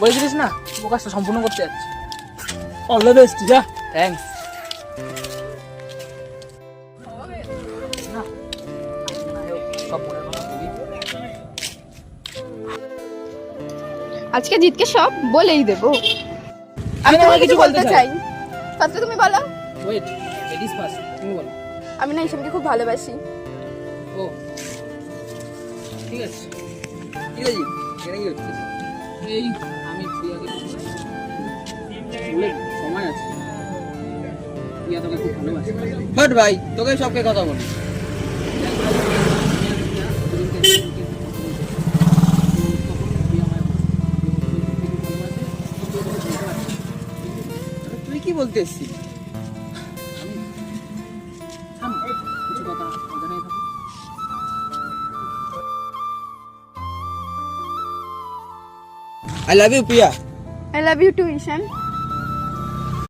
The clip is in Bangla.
বলেছিলিস না ও কাজটা সম্পূর্ণ করতে যাচ্ছি। অল দ্য বেস্ট, যা। থ্যাঙ্কস। আজকে জিতকে সব বলেই দেবো। আমি তোমাকে কিছু বলতে চাই। ফার্স্টে তুমি বলো। ওয়েট, লেডিস ফার্স্ট, তুমি বলো। আমি না ইসবকে খুব ভালোবাসি। ও ঠিক আছে, ঠিক আছে। এখানে কি হচ্ছে? এই আমি প্রিয়াকে বলে সময় আছে, প্রিয়া তোকে খুব ভালোবাসে। বাট ভাই তোকে সবকে কথা বল। তুই কি বলতে এসছিস? কিছু কথা অজানাই থাকে। I love you, Priya. I love you too, Ishan.